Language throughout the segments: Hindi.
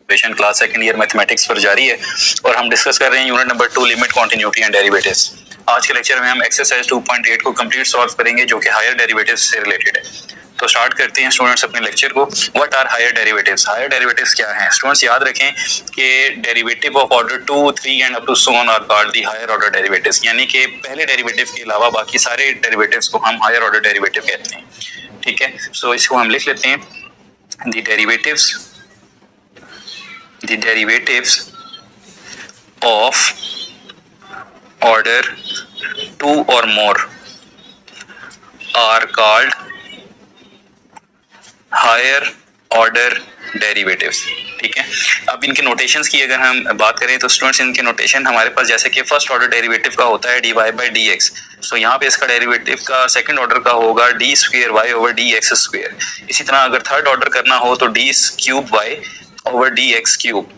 क्लास सेकंड ईयर मैथमेटिक्स पर जारी है और हम डिस्कस कर रहे हैं unit number 2 limit continuity and derivatives. आज के लेक्चर में हम एक्सरसाइज 2.8 को कंप्लीट सॉल्व करेंगे जो कि हायर डेरिवेटिव्स से रिलेटेड है। तो स्टार्ट करते हैं स्टूडेंट्स अपने लेक्चर को। What are higher derivatives? Higher derivatives क्या हैं? स्टूडेंट्स याद रखें कि derivative of order 2, 3 and up to so on are called the higher order derivatives, यानी कि पहले डेरिवेटिव के अलावा बाकी सारे डेरिवेटिव्स को हम हायर ऑर्डर डेरिवेटिव कहते हैं। ठीक है, सो इसको हम लिख लेते हैं the derivatives of order 2 or more are called higher order derivatives। ठीक है, अब इनके नोटेशंस की अगर हम बात करें तो स्टूडेंट्स इनके नोटेशन हमारे पास जैसे कि फर्स्ट ऑर्डर डेरिवेटिव का होता है dy by dx, सो यहाँ पे इसका डेरिवेटिव का सेकंड ऑर्डर का होगा d square y over dx square. इसी तरह अगर थर्ड ऑर्डर करना हो तो d cube y over dx cube.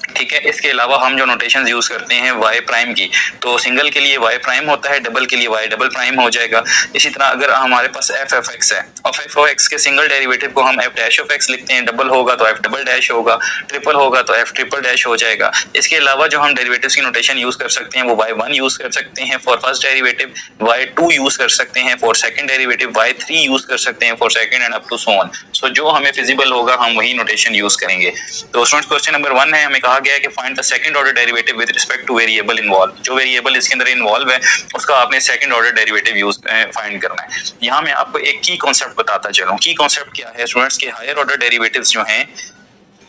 ठीक है, इसके अलावा हम जो नोटेशन यूज करते हैं y प्राइम की, तो सिंगल के लिए y प्राइम होता है, डबल के लिए y डबल प्राइम हो जाएगा। इसी तरह अगर हमारे पास f ऑफ x है और f ऑफ x के सिंगल डेरिवेटिव को हम f डैश ऑफ x लिखते हैं, डबल होगा तो f डबल डैश होगा, ट्रिपल होगा तो f ट्रिपल डैश हो जाएगा। इसके अलावा जो हम डेरिवेटिव्स की नोटेशन यूज कर सकते हैं वो y1 यूज कर सकते हैं for first derivative, y2 use कर सकते हैं for second derivative, y3 use कर सकते हैं for second and up to so on. So जो हमें फिजिबल होगा हम वही नोटेशन यूज करेंगे। तो स्टूडेंट्स क्वेश्चन नंबर 1 है, हमें कहा गया है कि find the second order derivative with respect two variable involve. जो वेरिएबल इसके अंदर इन्वॉल्व है उसका आपने second order derivative use find करना है। यहाँ मैं आपको एक की कॉन्सेप्ट बताता चलूं। की कॉन्सेप्ट क्या है स्टूडेंट्स के हायर ऑर्डर डेरिवेटिव्स जो हैं,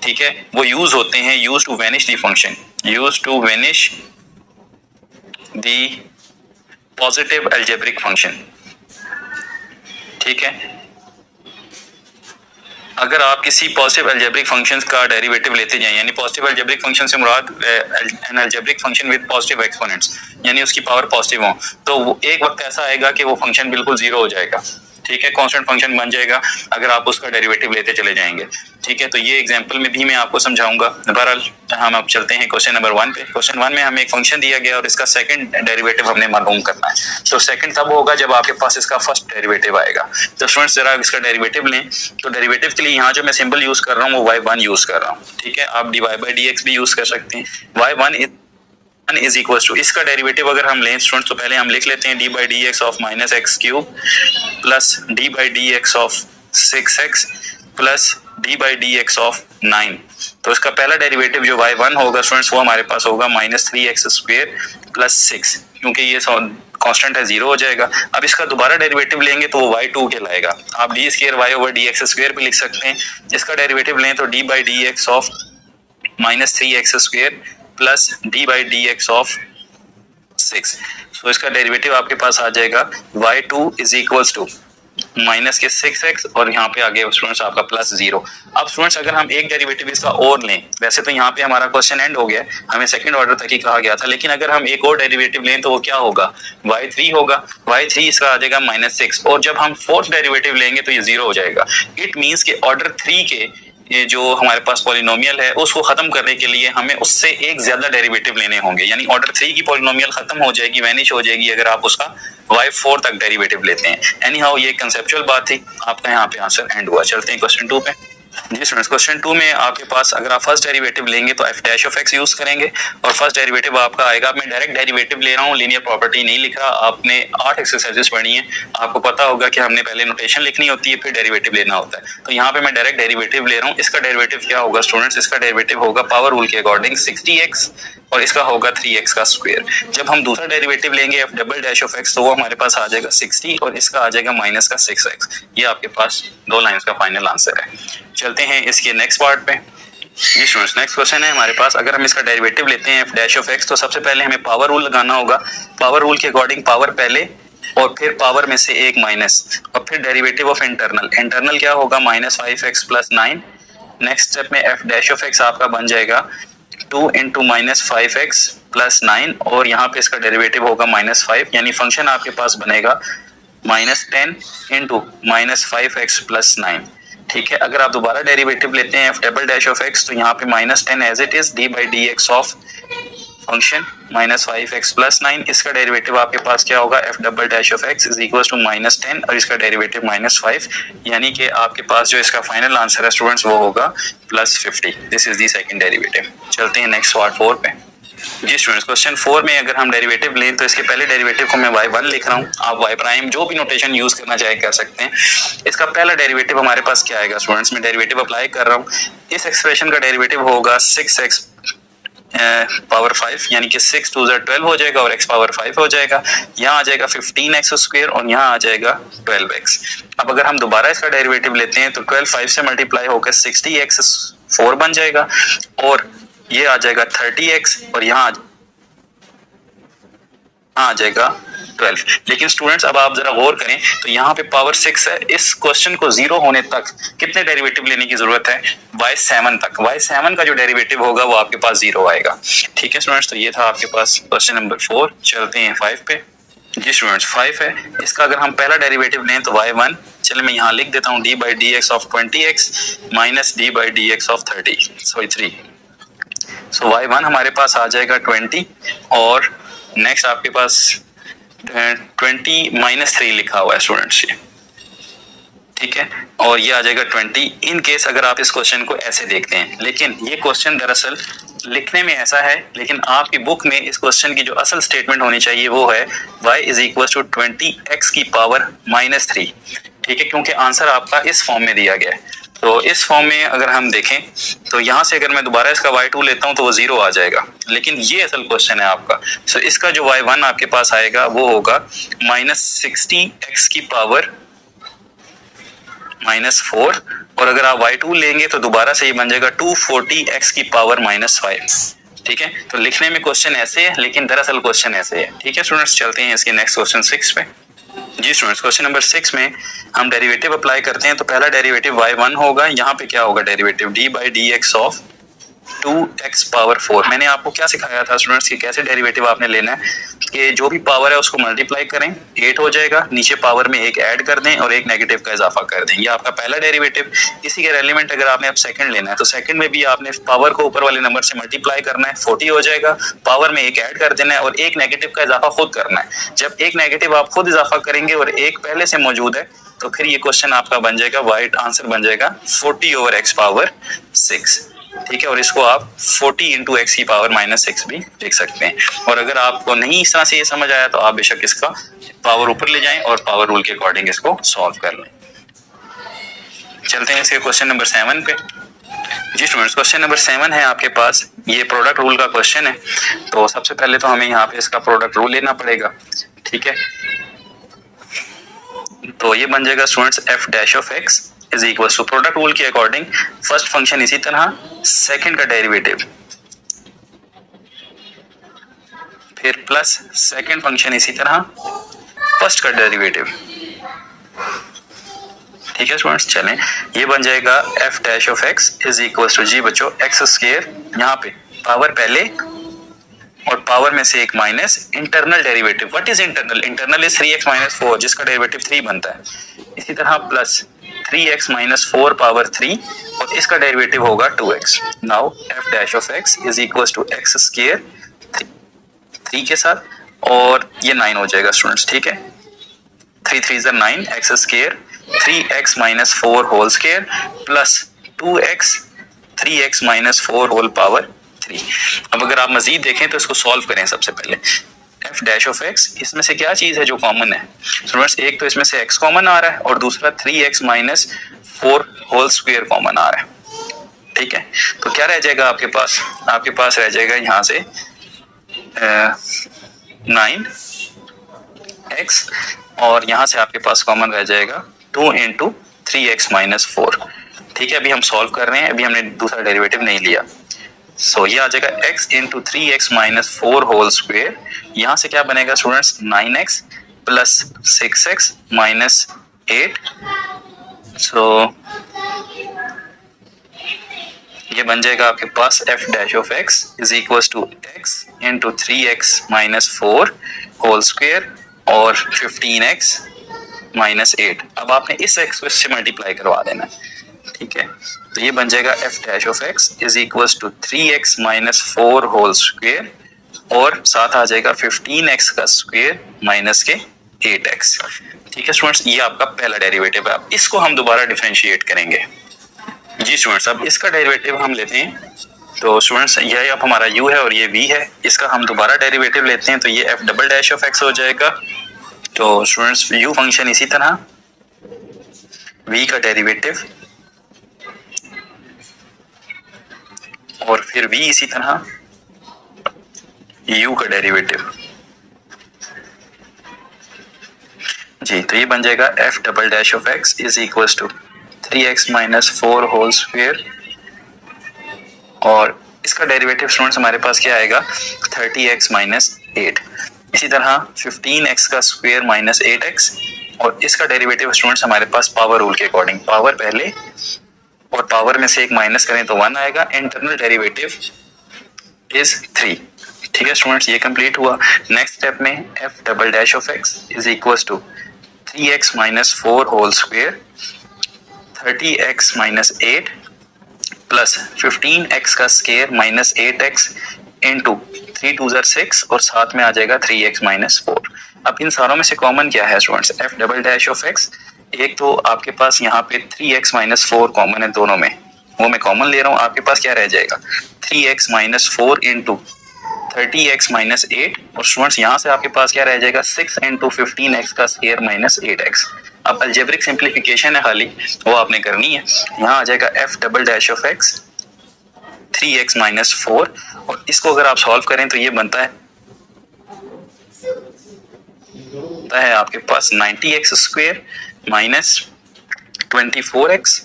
ठीक है, वो यूज होते हैं use to vanish the function, use to vanish the positive algebraic function. ठीक है, अगर आप किसी पॉजिटिव अलजेब्रिक फंक्शंस का डेरिवेटिव लेते जाएं, यानी पॉजिटिव अलजेब्रिक फंक्शन से मुराद an algebraic function with positive exponents, यानी उसकी पावर पॉजिटिव हो, तो वो एक वक्त ऐसा आएगा कि वो फंक्शन बिल्कुल जीरो हो जाएगा। ठीक है, कांस्टेंट फंक्शन बन जाएगा अगर आप उसका डेरिवेटिव लेते चले जाएंगे। ठीक है, तो ये एग्जांपल में भी मैं आपको समझाऊंगा। बहरहाल हम अब चलते हैं क्वेश्चन नंबर 1 पे। क्वेश्चन 1 में हमें एक फंक्शन दिया गया और इसका सेकंड डेरिवेटिव हमने मालूम करना है। तो सेकंड तब होगा जब आपके पास इसका फर्स्ट डेरिवेटिव आएगा। तो स्टूडेंट्स जरा इसका डेरिवेटिव लें, तो डेरिवेटिव के लिए यहाँ जो मैं सिंबल यूज कर रहा हूँ वो y1 यूज कर रहा हूँ। ठीक है, आप dy by dx भी यूज कर सकते हैं। y1 इज इक्वल टू, इसका डेरिवेटिव अगर हम लें स्टूडेंट्स तो पहले हम लिख लेते हैं D by D x of minus x cube plus D by D x of 6x plus D by D x of 9। तो इसका पहला डेरिवेटिव जो y1 होगा स्टूडेंट्स वो हमारे पास होगा माइनस 3x स्क्वायर प्लस 6, क्योंकि ये कांस्टेंट है, जीरो हो जाएगा। अब इसका दोबारा डेरिवेटिव लेंगे तो वो y2 कहलाएगा। आप D square y over D x square भी लिख सकते हैं। इसका डेरिवेटिव लें तो D by D x of minus 3x square plus D by D x of 6। सो इसका डेरिवेटिव आपके पास आ जाएगा y2 is equals to minus के 6x और यहाँ पे आ गया स्टूडेंट्स आपका प्लस 0। अब स्टूडेंट्स अगर हम एक डेरिवेटिव इसका और लें, वैसे तो यहाँ पे हमारा क्वेश्चन एंड हो गया, हमें सेकंड ऑर्डर तक ही कहा गया था, लेकिन अगर हम एक और डेरिवेटिव लें तो वो क्या होगा, y3 होगा। y3 इसका आ जाएगा माइनस 6 और जब हम फोर्थ डेरिवेटिव लेंगे तो ये 0 हो जाएगा। इट मीन्स के ऑर्डर 3 के ये जो हमारे पास पॉलिनोमियल है उसको खत्म करने के लिए हमें उससे एक ज्यादा डेरिवेटिव लेने होंगे, यानी ऑर्डर 3 की पॉलिनोमियल खत्म हो जाएगी, वैनिश हो जाएगी अगर आप उसका y4 तक डेरिवेटिव लेते हैं। एनी हाउ ये कंसेप्चुअल बात थी, आपका यहाँ पे आंसर एंड हुआ। चलते हैं क्वेश्चन 2 पे। जी स्टूडेंट्स, क्वेश्चन 2 में आपके पास अगर आप फर्स्ट डेरिवेटिव लेंगे तो f dash of x use करेंगे और फर्स्ट डेरिवेटिव आपका आएगा। मैं डायरेक्ट डेरिवेटिव ले रहा हूँ, लीनियर प्रॉपर्टी नहीं लिख रहा। आपने 8 एक्सरसाइजेस पढ़ी हैं, आपको पता होगा कि हमने पहले नोटेशन लिखनी होती है फिर डेरिवेटिव लेना होता है। तो यहाँ पे मैं डायरेक्ट डेरिवेटिव ले रहा हूँ। इसका डेरिवेटिव क्या होगा स्टूडेंट्स, इसका डेरिवेटिव होगा पावर रूल के अकॉर्डिंग 60x और इसका होगा 3x का स्क्वायर। जब हम दूसरा डेरिवेटिव लेंगे f double dash of x तो वो हमारे पास आ जाएगा 60 और इसका आ जाएगा माइनस का 6x। ये आपके पास 2 लाइंस का फाइनल आंसर है। चलते हैं इसके नेक्स्ट पार्ट पे। जी स्टूडेंट्स, नेक्स्ट क्वेश्चन है हमारे पास, अगर हम इसका डेरिवेटिव लेते हैं f डैश ऑफ x तो सबसे पहले हमें पावर रूल लगाना होगा। पावर रूल के अकॉर्डिंग पावर पहले और फिर पावर में से एक माइनस और फिर डेरिवेटिव ऑफ इंटरनल। इंटरनल क्या होगा, minus 5x plus 9। Next step में f डैश ऑफ x आपका बन जाएगा 2 इंटू माइनस 5x प्लस 9 और यहाँ पे इसका डेरिवेटिव होगा माइनस 5, यानी फंक्शन आपके पास बनेगा minus 10 into minus 5x plus 9। ठीक है, अगर आप दोबारा डेरिवेटिव लेते हैं f double dash of x तो यहाँ पे minus 10 as it is d by D x of function minus 5x plus 9, इसका डेरिवेटिव आपके पास क्या होगा, f double dash of x is equal to minus 10 और इसका डेरिवेटिव माइनस 5, यानी कि आपके पास जो इसका फाइनल आंसर है स्टूडेंट्स वो होगा plus 50। This is the second derivative. चलते हैं नेक्स्ट पार्ट 4 पे। जी स्टूडेंट्स, क्वेश्चन 4 में अगर हम डेरिवेटिव लें तो इसके पहले डेरिवेटिव को मैं y1 लिख रहा हूँ, आप y प्राइम जो भी नोटेशन यूज करना चाहे कर सकते हैं। इसका पहला डेरिवेटिव हमारे पास क्या आएगा स्टूडेंट्स, मैं डेरिवेटिव अप्लाई कर रहा हूँ। इस एक्सप्रेशन का डेरिवेटिव होगा 6x पावर 5, यानी कि 6 2 12 हो जाएगा और x पावर 5 हो जाएगा। यहाँ आ जाएगा 15x स्क्वायर और यहाँ आ जाएगा 12x। अब अगर हम दोबारा इसका डेरिवेटिव लेते हैं तो 12 5 से मल्टीप्लाई होकर 60x 4 बन जाएगा और ये आ जाएगा 30x और यहाँ आ जाएगा 12। लेकिन स्टूडेंट्स अब आप जरा गौर करें तो यहाँ पे पावर 6 है, इस क्वेश्चन को जीरो होने तक कितने डेरिवेटिव लेने की जरूरत है, y7 तक। y7 का जो डेरिवेटिव होगा वो आपके पास जीरो आएगा। ठीक है स्टूडेंट्स, तो ये था आपके पास क्वेश्चन नंबर 4। चलते हैं 5 पे। जी स्टूडेंट्स 5 है, इसका अगर हम पहला डेरिवेटिव लें तो y1, चलिए मैं यहाँ लिख देता हूँ d by D x of 20x minus D by D x of 3। So y1 हमारे पास आ जाएगा 20 और नेक्स्ट आपके पास 20 माइनस 3 लिखा हुआ है स्टूडेंट्स ये, ठीक है, और ये आ जाएगा 20 इन केस अगर आप इस क्वेश्चन को ऐसे देखते हैं। लेकिन ये क्वेश्चन दरअसल लिखने में ऐसा है, लेकिन आपकी बुक में इस क्वेश्चन की जो असल स्टेटमेंट होनी चाहिए वो है y is equal to 20x की पावर माइनस 3। ठीक है, क्योंकि आंसर आपका इस फॉर्म में दिया गया है। तो इस फॉर्म में अगर हम देखें तो यहाँ से अगर मैं दोबारा इसका y2 लेता हूँ तो वो 0 आ जाएगा, लेकिन ये असल क्वेश्चन है आपका। सो इसका जो y1 आपके पास आएगा वो होगा माइनस 60x की पावर माइनस 4 और अगर आप y2 लेंगे तो दोबारा से ये बन जाएगा 240x की पावर माइनस 5। ठीक है, तो लिखने में क्वेश्चन ऐसे है लेकिन दरअसल क्वेश्चन ऐसे है। ठीक है स्टूडेंट्स, चलते हैं इसके नेक्स्ट क्वेश्चन 6 पे। जी स्टूडेंट्स, क्वेश्चन नंबर 6 में हम डेरिवेटिव अप्लाई करते हैं तो पहला डेरिवेटिव y1 होगा, यहाँ पे क्या होगा derivative d by D x of 2x power 4। मैंने आपको क्या सिखाया था स्टूडेंट्स कि कैसे डेरिवेटिव आपने लेना है कि जो भी पावर है उसको मल्टीप्लाई करें, 8 हो जाएगा, नीचे पावर में एक ऐड कर दें और एक नेगेटिव का इजाफा कर दें। ये आपका पहला डेरिवेटिव। इसी के एलिमेंट अगर आपने अब सेकंड लेना है तो सेकंड में भी आपने पावर को ऊपर वाले नंबर से मल्टीप्लाई करना है, 40 हो जाएगा, पावर में एक ऐड कर देना है और एक नेगेटिव का इजाफा खुद करना है। जब एक नेगेटिव आप खुद इजाफा करेंगे और एक पहले से मौजूद है तो फिर ये क्वेश्चन आपका बन जाएगा, वाइट आंसर बन जाएगा 40 ओवर x पावर 6। ठीक है, और इसको आप 40 इंटू एक्स की पावर माइनस 6 भी लिख सकते हैं। और अगर आपको नहीं इस तरह से ये समझ आया तो आप बेशक इसका पावर ऊपर ले जाएं और पावर रूल के अकॉर्डिंग इसको सॉल्व कर लें। चलते हैं इसके क्वेश्चन नंबर 7 पे। जी स्टूडेंट्स, क्वेश्चन नंबर 7 है आपके पास, ये प्रोडक्ट रूल का क्वेश्चन है। तो सबसे पहले तो हमें यहाँ पे इसका प्रोडक्ट रूल लेना पड़ेगा। ठीक है, तो ये बन जाएगा students f dash of x is equal to product rule के अकॉर्डिंग फर्स्ट फंक्शन इसी तरह, सेकंड का डेरिवेटिव, फिर प्लस सेकंड फंक्शन इसी तरह, फर्स्ट का डेरिवेटिव। ठीक है स्टूडेंट्स, चलें, ये बन जाएगा f dash of x is equal to जी बच्चों x स्क्वायर, यहाँ पे पावर पहले और पावर में से एक minus internal derivative. What is internal? Internal is 3x minus 4 जिसका डेरिवेटिव 3 बनता है। इसी तरह प्लस 3x माइनस 4 पावर 3 और इसका डेरिवेटिव होगा 2x। Now f dash of x is equal to x square 3 के साथ और ये 9 हो जाएगा स्टूडेंट्स। ठीक है, 3 3 is 9 x square 3x minus 4 whole square plus 2x 3x minus 4 whole power 3। अब अगर आप मजीद देखें तो इसको सॉल्व करें। सबसे पहले f डैश ऑफ x, इसमें से क्या चीज है जो कॉमन है स्टूडेंट्स? एक तो इसमें से x कॉमन आ रहा है और दूसरा 3x minus 4 whole square common आ रहा है। ठीक है, तो क्या रह जाएगा आपके पास? आपके पास रह जाएगा यहाँ से 9x और यहाँ से आपके पास कॉमन रह जाएगा 2 इंटू 3x माइनस 4। ठीक है, अभी हम सॉल्व कर रहे हैं, अभी हमने दूसरा डेरिवेटिव नहीं लिया। सो ये आ जाएगा x into 3x minus 4 whole square, यहाँ से क्या बनेगा students? 9x plus 6x minus 8। सो ये बन जाएगा आपके पास f dash of x is equal to x into 3x minus 4 whole square और 15x माइनस 8। अब आपने इस x को इससे मल्टीप्लाई करवा देना है। ठीक है, तो ये बन जाएगा f dash of x is equal to 3x minus 4 whole square और साथ आ जाएगा 15x का स्क्वायर माइनस के 8x। ठीक है स्टूडेंट्स, ये आपका पहला डेरिवेटिव है। इसको हम दोबारा डिफरेंशिएट करेंगे। जी स्टूडेंट्स, अब इसका डेरिवेटिव हम लेते हैं। तो स्टूडेंट्स यह अब हमारा u है और ये v है, इसका हम दोबारा डेरिवेटिव लेते हैं तो ये f double dash of x हो जाएगा। तो स्टूडेंट्स u फंक्शन इसी तरह v का डेरिवेटिव और फिर v इसी तरह u का डेरिवेटिव। जी तो ये बन जाएगा f double dash of x is equal to 3x minus 4 whole square और इसका डेरिवेटिव स्टूडेंट्स हमारे पास क्या आएगा 30x माइनस 8। इसी तरह 15x का स्क्वायर माइनस 8x और इसका डेरिवेटिव स्टूडेंट्स हमारे पास पावर रूल के अकॉर्डिंग, पावर पहले और पावर में से एक माइनस करें तो 1 आएगा। Internal derivative is 3। ठीक है स्टूडेंट्स, ये कंप्लीट हुआ। नेक्स्ट स्टेप में f double dash of x is equal to 3x minus 4 whole square 30x minus 8 plus 15x का स्क्वायर माइनस 8x इंटू 3 2 6 और साथ में आ जाएगा 3x माइनस 4। अब इन सारों में से कॉमन क्या है students, f double dash of x, एक तो आपके पास यहाँ पे 3x माइनस 4 कॉमन है दोनों में, वो मैं कॉमन ले रहा हूँ। आपके पास क्या रह जाएगा 3x minus 4 into 30x minus 8 और स्टूडेंट्स यहाँ से आपके पास क्या रह जाएगा 6 इंटू 15x का स्क्वायर माइनस 8x। अब अलजेब्रिक सिंप्लीफिकेशन है खाली, वो आपने करनी है। यहाँ आ जाएगा f double dash of x 3x minus 4 और इसको अगर आप सॉल्व करें तो ये बनता है आपके पास 90x स्क्वायर माइनस 24x,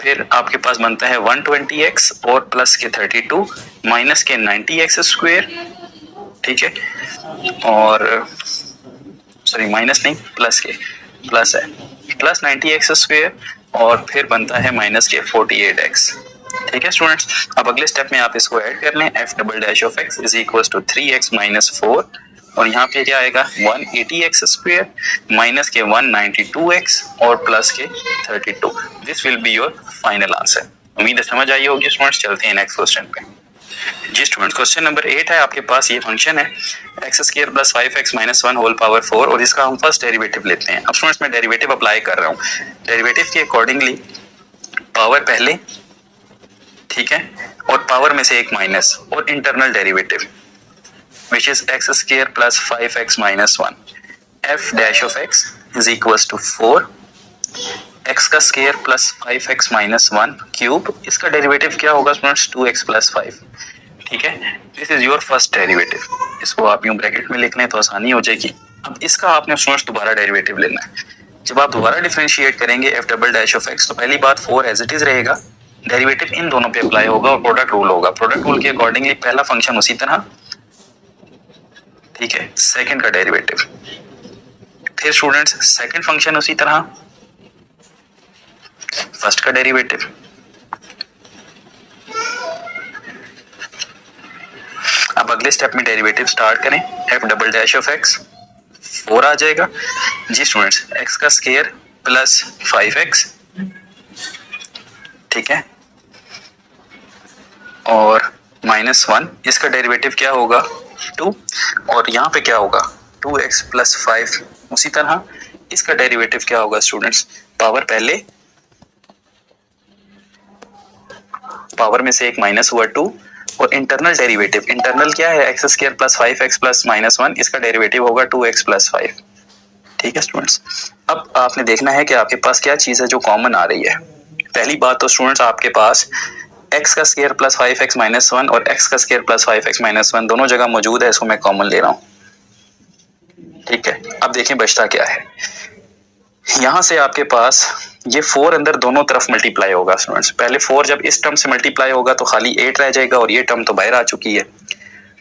फिर आपके पास बनता है 120x और प्लस के 32 माइनस के 90x स्क्वायर। ठीक है, और सॉरी माइनस नहीं प्लस के, प्लस है प्लस 90x स्क्वायर और फिर बनता है माइनस के 48x। ठीक है स्टूडेंट्स, अब अगले स्टेप में आप इसको ऐड कर लें, f double dash of x is equal to 3x minus 4 और यहाँ पे क्या आएगा 180x स्क्वायर माइनस के 192x और प्लस के 32। This will be your final answer. उम्मीद है समझ आई होगी स्टूडेंट्स। चलते हैं नेक्स्ट क्वेश्चन पे। जी स्टूडेंट्स, क्वेश्चन नंबर 8 है आपके पास। ये फंक्शन है x square plus 5x minus 1 whole power 4 और इसका हम फर्स्ट डेरिवेटिव लेते हैं। अब स्टूडेंट्स मैं डेरिवेटिव अप्लाई कर रहा हूँ। डेरिवेटिव के अकॉर्डिंगली पावर पहले, ठीक है, और पावर में से एक माइनस और internal derivative which is x square plus 5x minus 1 f dash of x is equals to 4 x का square plus 5x minus 1 cube. इसका डेरिवेटिव क्या होगा स्टूडेंट्स 2x प्लस 5। ठीक है, this is your first derivative. इसको आप यूं ब्रैकेट में लिख लें तो आसानी हो जाएगी। अब इसका आपने स्टूडेंट्स दोबारा डेरिवेटिव लेना है। जब आप दोबारा डिफरेंशिएट करेंगे f double dash of x तो पहली बात 4 एज इट इज रहेगा, डेरिवेटिव इन दोनों पे अप्लाई होगा और प्रोडक्ट रूल होगा। प्रोडक्ट रूल के अकॉर्डिंगली पहला फंक्शन उसी तरह, ठीक है, सेकंड का डेरिवेटिव, फिर स्टूडेंट्स सेकंड फंक्शन उसी तरह, फर्स्ट का डेरिवेटिव, अब अगले स्टेप में डेरिवेटिव स्टार्ट करें। f double dash of x 4 आ जाएगा। जी स्टूडेंट्स, x का स्क्वायर प्लस 5x, ठीक है, और माइनस 1, इसका डेरिवेटिव क्या होगा 2 और यहाँ पे क्या होगा 2x प्लस 5। उसी तरह इसका डेरिवेटिव क्या होगा स्टूडेंट्स, पावर पहले, पावर में से एक माइनस हुआ 2 और इंटरनल डेरिवेटिव, इंटरनल क्या है x square plus 5x plus minus 1, इसका डेरिवेटिव होगा 2x प्लस 5। ठीक है स्टूडेंट्स, अब आपने देखना है कि आपके पास क्या चीज़ है जो कॉमन आ रही है। पहली बात तो स्टूडेंट्स आपके पास x का स्क्वायर प्लस 5x माइनस 1 और x का स्क्वायर प्लस 5x माइनस 1 दोनों जगह मौजूद है, इसको मैं कॉमन ले रहा हूँ। ठीक है, अब देखें बचता क्या है। यहाँ से आपके पास ये 4 अंदर दोनों तरफ मल्टीप्लाई होगा स्टूडेंट्स। पहले 4 जब इस टर्म से मल्टीप्लाई होगा तो खाली 8 रह जाएगा और ये टर्म तो बाहर आ चुकी है।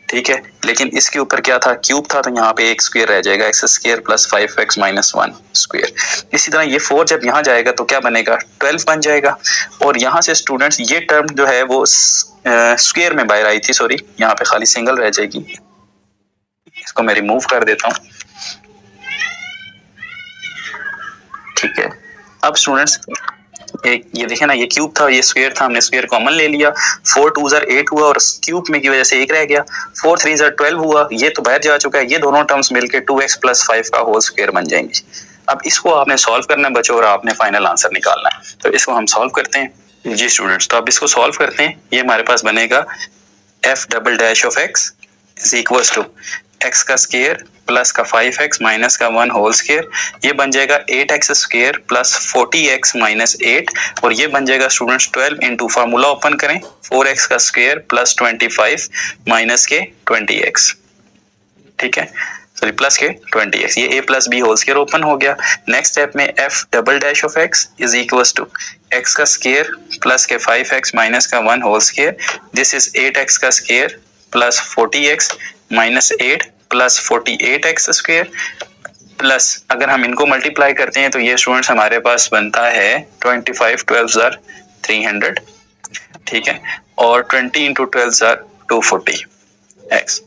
ठीक है, लेकिन इसके ऊपर क्या था, क्यूब था, तो यहाँ पे एक स्क्वायर रह जाएगा, x square plus 5x minus 1 square. इसी तरह ये 4 जब यहाँ जाएगा तो क्या बनेगा 12 बन जाएगा और यहाँ से स्टूडेंट्स ये टर्म जो है वो स्क्वायर में बाहर आई थी, सॉरी यहाँ पे खाली सिंगल रह जाएगी। इसको मैं रिमूव कर देता हूँ। ठीक है, अब स्टूडेंट्स एक ये देखे ना, ये क्यूब था, ये स्क्वायर था, हमने स्क्वायर कॉमन ले लिया, 4 2 ज़र 8 हुआ और क्यूब में की वजह से एक रह गया, 4 3 ज़र 12 हुआ, ये तो बाहर जा चुका है, ये दोनों टर्म्स मिलके 2x + 5 का होल स्क्वायर बन जाएंगे। अब इसको आपने सॉल्व करना है बच्चों और आपने फाइनल आंसर निकालना है, तो इसको हम सॉल्व करते हैं जी स्टूडेंट्स। तो अब इसको सॉल्व करते हैं, ये हमारे पास बनेगा f double dash of x is equal to x का स्क्वायर प्लस का 5x माइनस का 1 होल स्क्वायर, ये बन जाएगा 8x square plus 40x minus 8, और ये बन जाएगा स्टूडेंट्स 12 इंटू फार्मूला ओपन करें 4x का स्क्वायर प्लस 25 माइनस के 20x, ठीक है, सॉरी प्लस के 20x, ये a plus b whole square open हो गया। नेक्स्ट स्टेप में f double dash of x is equal to x का स्क्वायर प्लस के 5x माइनस का 1 whole square, this is 8x का square plus 40x minus 8 plus 48x square, plus अगर हम इनको मल्टीप्लाई करते हैं तो ये स्टूडेंट्स हमारे पास बनता है 25 12 ज़र 300, ठीक है, और 20 इंटू 12 ज़र 240x।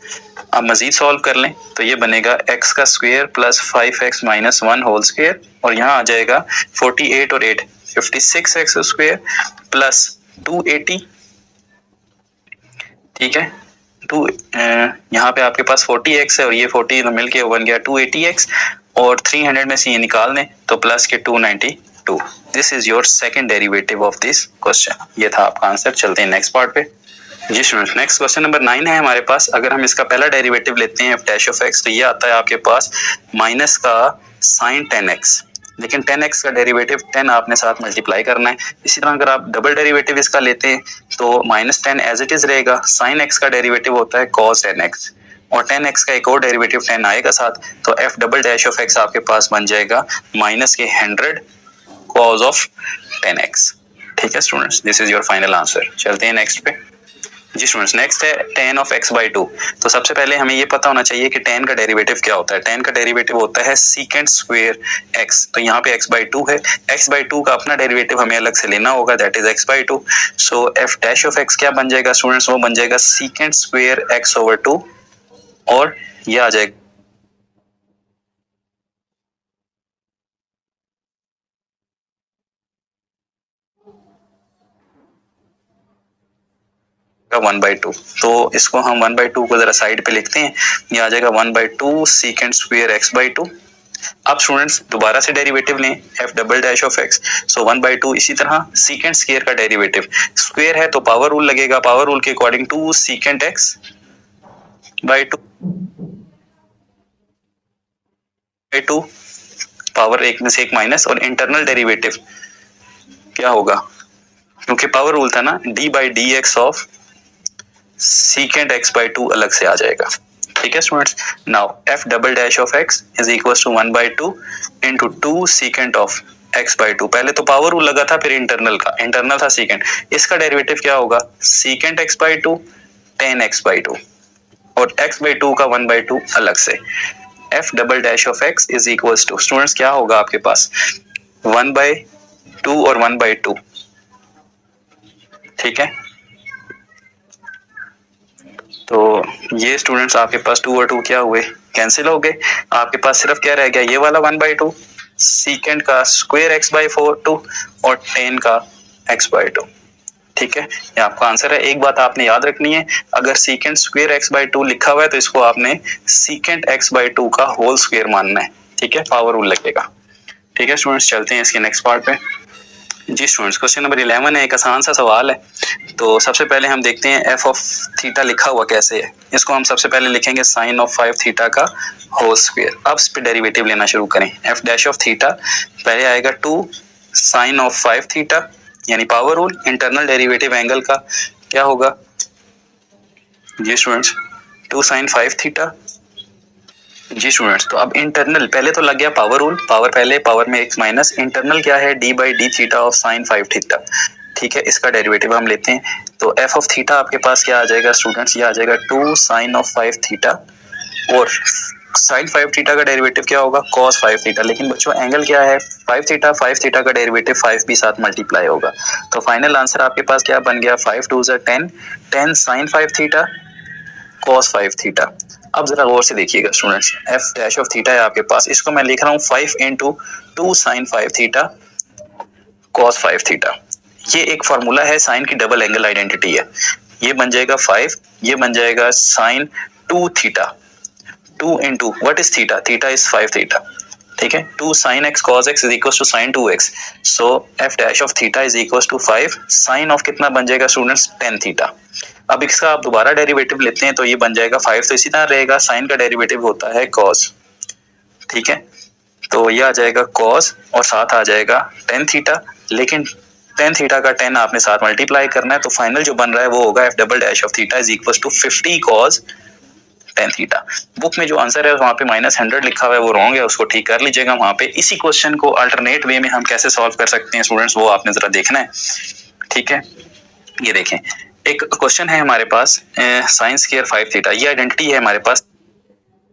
अब मजीद सॉल्व कर लें तो ये बनेगा x का square plus 5x minus 1 whole square, और यहाँ आ जाएगा 48 और 8 56x स्क्वायर प्लस 280, ठीक है, यहाँ पे आपके पास 40x है और ये 40 तो मिलके बन गया 280x, और 300 में से ये निकाल दें तो प्लस के 292। This is your second derivative of this question, ये था आपका आंसर। चलते हैं नेक्स्ट पार्ट पे जी स्टूडेंट्स। नेक्स्ट क्वेश्चन नंबर 9 है हमारे पास। अगर हम इसका पहला डेरिवेटिव लेते हैं f डैश ऑफ x, तो ये आता है आपके पास माइनस का साइन 10x, लेकिन 10x का डेरिवेटिव 10 आपने साथ मल्टीप्लाई करना है। इसी तरह अगर आप डबल डेरिवेटिव इसका लेते हैं तो -10 एज इट इज रहेगा, साइन x का डेरिवेटिव होता है cos 10x, और 10x का एक और डेरिवेटिव 10 आएगा साथ, तो f double dash of x आपके पास बन जाएगा माइनस के 100 cos ऑफ 10x, ठीक है students, this is your final answer. चलते हैं नेक्स्ट पे जी स्टूडेंट्स। नेक्स्ट है tan ऑफ x/2। तो सबसे पहले हमें ये पता होना चाहिए कि tan का डेरिवेटिव क्या होता है। tan का डेरिवेटिव होता है सीकेंट स्क्वायर x, तो यहाँ पे x/2 है, x/2 का अपना डेरिवेटिव हमें अलग से लेना होगा, that is x/2। So f dash of x क्या बन जाएगा स्टूडेंट्स, वो बन जाएगा सीकेंट स्क्वायर x/2, और ये आ जाएगा 1/2। तो इसको हम 1/2 को जरा साइड पे लिखते हैं, ये आ जाएगा 1/2 सीकेंट स्क्वायर x/2। अब स्टूडेंट्स दोबारा से डेरिवेटिव लें f double dash of x, सो 1/2, इसी तरह सीकेंट स्क्वायर का डेरिवेटिव, स्क्वायर है तो पावर रूल लगेगा, पावर रूल के अकॉर्डिंग 2 सीकेंट x/2 पावर एक में से एक माइनस, और इंटरनल डेरिवेटिव क्या होगा, क्योंकि पावर रूल था ना, d/dx ऑफ सीकेंट x/2 अलग से आ जाएगा, ठीक है students. Now f double dash of x is equal to 1/2 into 2 secant of x/2। पहले तो पावर रूल लगा था, फिर इंटरनल था सीकेंट, इसका डेरिवेटिव क्या होगा, सीकेंट x/2 tan x/2, और x/2 का 1/2 अलग से। f double dash of x is equal to students क्या होगा आपके पास 1/2 और 1/2, ठीक है, तो ये स्टूडेंट्स आपके पास 2 और 2 क्या हुए, कैंसिल हो गए, आपके पास सिर्फ क्या रह गया, ये वाला 1/2 सीकेंट का स्क्वायर x/2 और tan का x/2, ठीक है, ये आपका आंसर है। एक बात आपने याद रखनी है, अगर सीकेंट स्क्वायर x/2 लिखा हुआ है तो इसको आपने सीकेंट x/2 का होल स्क्वायर मानना है, ठीक है, पावर रूल लगेगा, ठीक है स्टूडेंट्स। चलते हैं इसके नेक्स्ट पार्ट पे जी स्टूडेंट्स। क्वेश्चन नंबर 11 है, एक आसान सा सवाल है। तो सबसे पहले हम देखते हैं f ऑफ थीटा लिखा हुआ कैसे है। इसको हम सबसे पहले लिखेंगे साइन ऑफ 5 थीटा का होल स्क्वायर। अब इस पे डेरिवेटिव लेना शुरू करें, f डैश ऑफ थीटा पहले आएगा 2 साइन ऑफ 5 थीटा, यानी power rule, internal derivative angle का क्या होगा जी स्टूडेंट्स 2 साइन 5 थीटा जी स्टूडेंट्स। तो अब इंटरनल पहले तो लग गया पावर रूल, पावर पहले, पावर में x माइनस, इंटरनल क्या है d/d theta of sine 5 theta, ठीक है, इसका डेरिवेटिव हम लेते हैं। तो f ऑफ थीटा आपके पास क्या आ जाएगा स्टूडेंट्स, ये आ जाएगा 2 साइन ऑफ 5 थीटा, और साइन 5 थीटा का डेरिवेटिव क्या होगा cos 5 थीटा, लेकिन बच्चों एंगल क्या है 5 थीटा का डेरिवेटिव 5 भी साथ मल्टीप्लाई होगा। तो फाइनल आंसर आपके पास क्या बन गया 5 2 10 10 साइन 5 थीटा cos 5 थीटा। अब जरा गौर से देखिएगा students, f dash of theta है आपके पास, इसको मैं लिख रहा हूँ 5 into 2 sine 5 theta cos 5 theta. ये एक फार्मूला है, साइन की डबल एंगल आइडेंटिटी है। ये बन जाएगा 5, ये बन जाएगा sine 2 theta. 2 into what is theta, theta is 5 theta, ठीक है। 2 sine x cos x is equal to sine 2x, so f dash of theta is equal to 5 sine of कितना बन जाएगा स्टूडेंट्स 10 थीटा। अब इसका आप दोबारा डेरिवेटिव लेते हैं तो ये बन जाएगा 5, तो इसी तरह रहेगा, साइन का डेरिवेटिव होता है कॉस, ठीक है। तो ये आ जाएगा कॉस और साथ आ जाएगा 10 थीटा, लेकिन 10 थीटा का 10 आपने साथ मल्टीप्लाई करना है, तो फाइनल जो बन रहा है वो होगा f double dash of theta is equal to 50 cos 10 theta. Book में जो आंसर है वहां पे -100 लिखा हुआ है, वो रॉन्ग है, उसको ठीक कर लीजिएगा वहां पे। इसी क्वेश्चन को अल्टरनेट वे में हम कैसे सॉल्व कर सकते हैं स्टूडेंट्स, वो आपने जरा देखना है, ठीक है। ये देखें, एक क्वेश्चन है हमारे पास साइन स्क्वायर 5 थीटा, ये आइडेंटिटी है हमारे पास।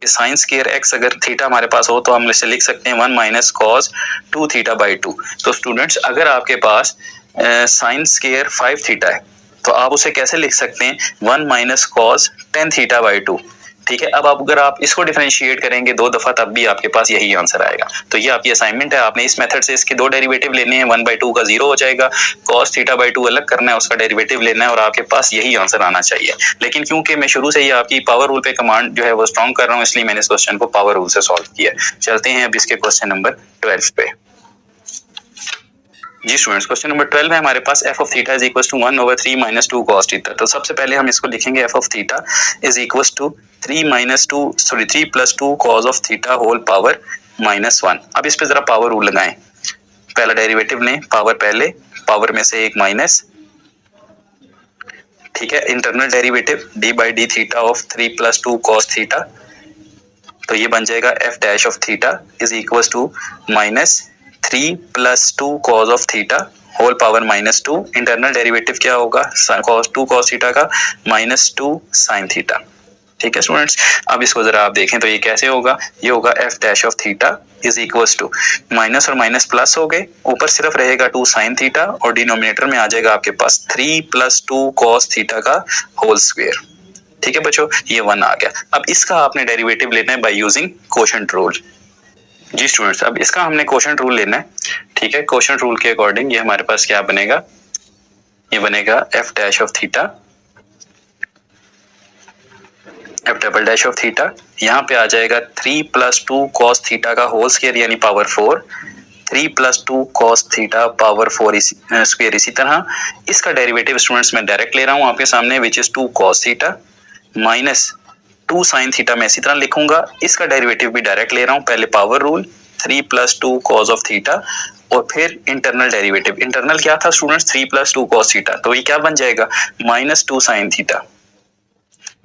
साइन स्क्वायर एक्स अगर थीटा हमारे पास हो तो हम इसे लिख सकते हैं 1 माइनस कॉस 2 थीटा बाई 2। तो स्टूडेंट्स अगर आपके पास साइन स्क्वायर 5 थीटा है तो आप उसे कैसे लिख सकते हैं 1 माइनस कॉस 10 थीटा बाई 2, ठीक है। अब अगर आप इसको डिफरेंशिएट करेंगे 2 दफा तब भी आपके पास यही आंसर आएगा। तो ये आपकी असाइनमेंट है, आपने इस मेथड से इसके 2 डेरिवेटिव लेने हैं, 1/2 का 0 हो जाएगा, cos थीटा बाई 2 अलग करना है, उसका डेरिवेटिव लेना है और आपके पास यही आंसर आना चाहिए। लेकिन क्योंकि मैं शुरू से ही आपकी पावर रूल पे कमांड जो है वो स्ट्रॉन्ग कर रहा हूँ, इसलिए मैंने इस क्वेश्चन को पावर रूल से सॉल्व किया। चलते हैं अब इसके क्वेश्चन नंबर 12 पे। जी स्टूडेंट्स, क्वेश्चन नंबर 12 है हमारे पास, F of theta is equal to 1/3 minus 2 cos theta. तो सबसे पहले हम इसको लिखेंगे F of theta is equal to 3 plus 2 cos of theta whole power -1। अब इस पे जरा पावर रूल लगाएं, पहला डेरिवेटिव लें, पावर पहले, पावर में से एक माइनस, ठीक है। Internal derivative d by d theta of 3 plus 2 cos theta, तो ये बन जाएगा f dash of theta is equal to -3 plus 2 cos of theta whole power -2। Internal derivative क्या होगा, cos 2 cos थीटा का -2 sin थीटा, ठीक है स्टूडेंट्स। अब इसको जरा आप देखें तो ये कैसे होगा, ये होगा f dash of theta is equal to minus और माइनस प्लस हो गए, ऊपर सिर्फ रहेगा 2 sin थीटा और डिनोमिनेटर में आ जाएगा आपके पास 3 प्लस 2 cos थीटा का होल स्क्वायर, ठीक है बच्चों, ये 1 आ गया। अब इसका आपने डेरिवेटिव लेना है बाय यूजिंग कोशेंट रूल। जी स्टूडेंट्स, अब इसका हमने कोशेंट रूल लेना है, ठीक है। कोशेंट रूल के अकॉर्डिंग ये हमारे पास क्या बनेगा, ये बनेगा F dash of theta, F double dash of theta, यहाँ पे आ जाएगा 3 प्लस 2 cos थीटा का होल स्क्वायर यानी power 4, 3 plus 2 cos theta power 4 square. इसी तरह इसका डेरिवेटिव स्टूडेंट्स मैं डायरेक्ट ले रहा हूँ आपके सामने, which is 2 cos theta minus 2 sin theta मैं इसी तरह लिखूंगा, इसका डेरिवेटिव भी डायरेक्ट ले रहा हूं, पहले power rule 3 plus 2 cos of theta और फिर इंटरनल डेरिवेटिव, इंटरनल क्या था स्टूडेंट्स 3 प्लस 2 cos थीटा, तो ये क्या बन जाएगा -2 sin थीटा।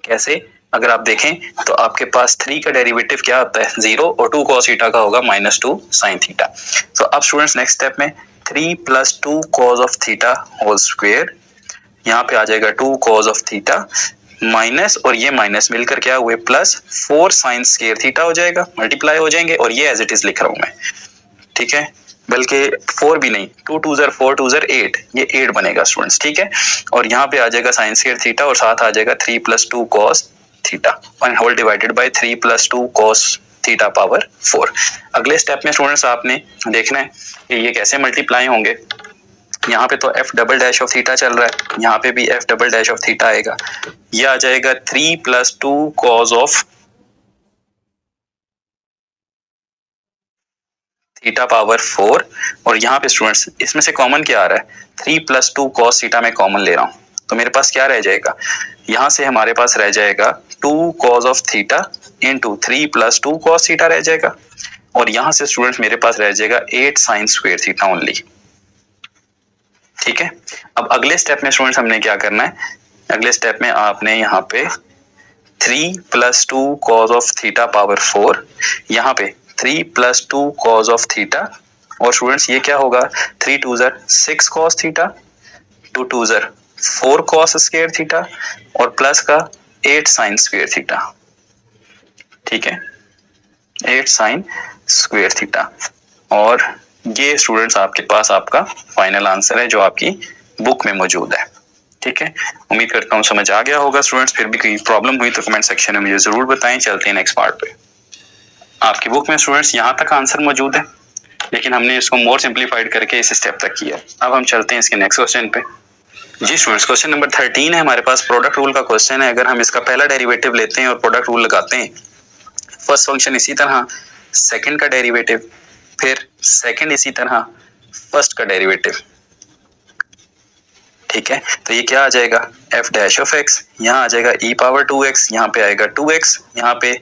कैसे, अगर आप देखें तो आपके पास 3 का डेरिवेटिव क्या होता है 0 और 2 cos थीटा का होगा -2 sin थीटा। तो अब स्टूडेंट्स नेक्स्ट स्टेप में 3 plus 2 cos of theta whole square, यहाँ पे आ जाएगा 2 cos ऑफ थीटा माइनस और ये माइनस मिलकर क्या हुए प्लस 4 sin स्क्वायर थीटा हो जाएगा, मल्टीप्लाई हो जाएंगे और ये एज इट इज लिख रहा हूं मैं, ठीक है। बल्कि 4 भी नहीं, 2 2 ज़र 4 2 ज़र 8, ये 8 बनेगा स्टूडेंट्स, ठीक है। और यहाँ पे आ जाएगा sin स्क्वायर थीटा और साथ आ जाएगा 3 प्लस 2 cos थीटा और whole divided by 3 plus 2 cos theta power 4। अगले स्टेप में स्टूडेंट्स आपने देखना है कि ये कैसे मल्टीप्लाई होंगे। यहाँ पे तो F double dash of theta चल रहा है, यहाँ पे भी F double dash of theta आएगा, ये आ जाएगा 3 plus 2 cos of theta power 4 और यहाँ पे स्टूडेंट्स इसमें से कॉमन क्या आ रहा है 3 प्लस 2 cos थीटा में कॉमन ले रहा हूँ, तो मेरे पास क्या रह जाएगा, यहाँ से हमारे पास रह जाएगा 2 cos of theta into 3 plus 2 cos theta रह जाएगा और यहाँ से स्टूडेंट्स मेरे पास रह जाएगा 8 sin स्क्वायर थीटा ओनली, ठीक है। अब अगले स्टेप में स्टूडेंट्स हमने क्या करना है, अगले स्टेप में आपने यहाँ पे 3 plus 2 cos of theta power 4, यहाँ पे 3 प्लस 2 cos ऑफ थीटा और स्टूडेंट्स ये क्या होगा 3 2 ज़र 6 cos थीटा, 2 2 ज़र 4 cos स्क्वायर थीटा और प्लस का 8 sin स्क्वायर थीटा, ठीक है, 8 sin स्क्वायर थीटा। और ये स्टूडेंट्स आपके पास आपका फाइनल आंसर है जो आपकी बुक में मौजूद है, ठीक है। उम्मीद करता हूँ समझ आ गया होगा स्टूडेंट्स, फिर भी कोई प्रॉब्लम हुई तो कमेंट सेक्शन में मुझे जरूर बताएं। चलते हैं नेक्स्ट पार्ट पे। आपकी बुक में स्टूडेंट्स यहाँ तक आंसर मौजूद है, लेकिन हमने इसको मोर सिंप्लीफाइड करके इस स्टेप तक किया। अब हम चलते हैं इसके नेक्स्ट क्वेश्चन पे। जी स्टूडेंट्स, क्वेश्चन नंबर 13 है हमारे पास, प्रोडक्ट रूल का क्वेश्चन है। अगर हम इसका पहला डेरिवेटिव लेते हैं और प्रोडक्ट रूल लगाते हैं, फर्स्ट फंक्शन इसी तरह सेकंड का डेरिवेटिव, फिर सेकंड इसी तरह फर्स्ट का डेरिवेटिव, ठीक है। तो ये क्या आ जाएगा, एफ डैश ऑफ एक्स, यहाँ आ जाएगा ई पावर 2x, यहाँ पे आएगा 2x, यहाँ पे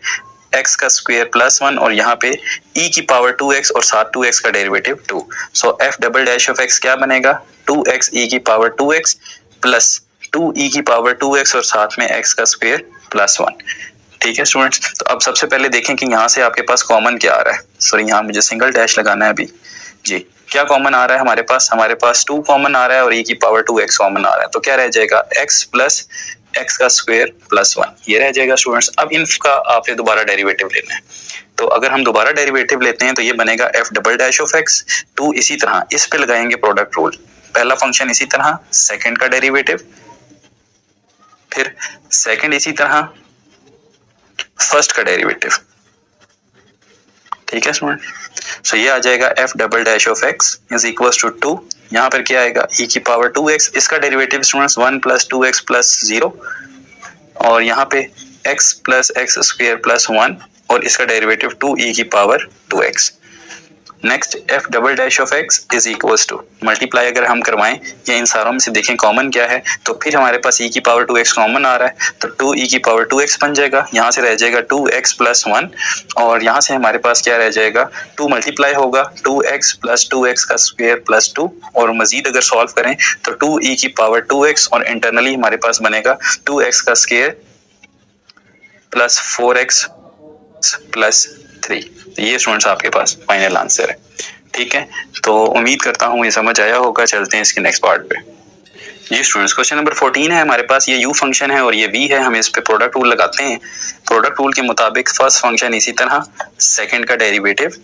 x का स्क्वायर प्लस 1 और यहाँ पे e की पावर 2x और साथ 2x का derivative 2। So F double dash of x क्या बनेगा, 2x e की पावर 2x प्लस 2e की पावर 2x और साथ में x का स्क्वायर प्लस 1। ठीक है स्टूडेंट्स, तो अब सबसे पहले देखें कि यहाँ से आपके पास कॉमन क्या आ रहा है। सॉरी, यहाँ मुझे सिंगल डैश लगाना है अभी। जी, क्या कॉमन आ रहा है हमारे पास 2 कॉमन आ रहा है और e की पावर 2x कॉमन आ रहा है। तो क्या रह जाएगा, x प्लस x का स्क्वायर प्लस 1, ये रह जाएगा स्टूडेंट्स। अब इनका आपने दोबारा डेरिवेटिव लेना है। तो अगर हम दोबारा डेरिवेटिव लेते हैं तो ये बनेगा f double dash of x, 2 इसी तरह इस पे लगाएंगे प्रोडक्ट रूल, पहला फंक्शन इसी तरह सेकंड का डेरिवेटिव, फिर सेकंड इसी तरह फर्स्ट का डेरिवेटिव। ठीक है स्टूडेंट, सो ये आ जाएगा f double dash of x is equal to 2, यहाँ पर क्या आएगा e की पावर 2x, इसका derivative students 1 plus 2x plus 0 और यहाँ पे x plus x square plus 1 और इसका डेरिवेटिव 2e की power 2x। Next f double dash of x is equals to, multiply अगर हम करवाएं या इन सारों में से देखें कॉमन क्या है, तो फिर हमारे पास e की पावर 2x कॉमन आ रहा है, तो 2e की पावर 2x बन जाएगा, यहाँ से रह जाएगा 2x प्लस 1 और यहाँ से हमारे पास क्या रह जाएगा, 2 मल्टीप्लाई होगा 2x प्लस 2x का स्क्वायर प्लस 2 और मजीद अगर सॉल्व करें तो 2e की पावर 2x और इंटरनली हमारे पास बनेगा 2x का स्क्वायर प्लस 4x प्लस 3। तो ये स्टूडेंट्स आपके पास फाइनल आंसर है। ठीक है, तो उम्मीद करता हूँ ये समझ आया होगा। चलते हैं इसके नेक्स्ट पार्ट पे। जी स्टूडेंट्स, क्वेश्चन नंबर 14 है हमारे पास, ये u फंक्शन है और ये v है। हम इस पे प्रोडक्ट रूल लगाते हैं। प्रोडक्ट रूल के मुताबिक फर्स्ट फंक्शन इसी तरह सेकंड का डेरिवेटिव,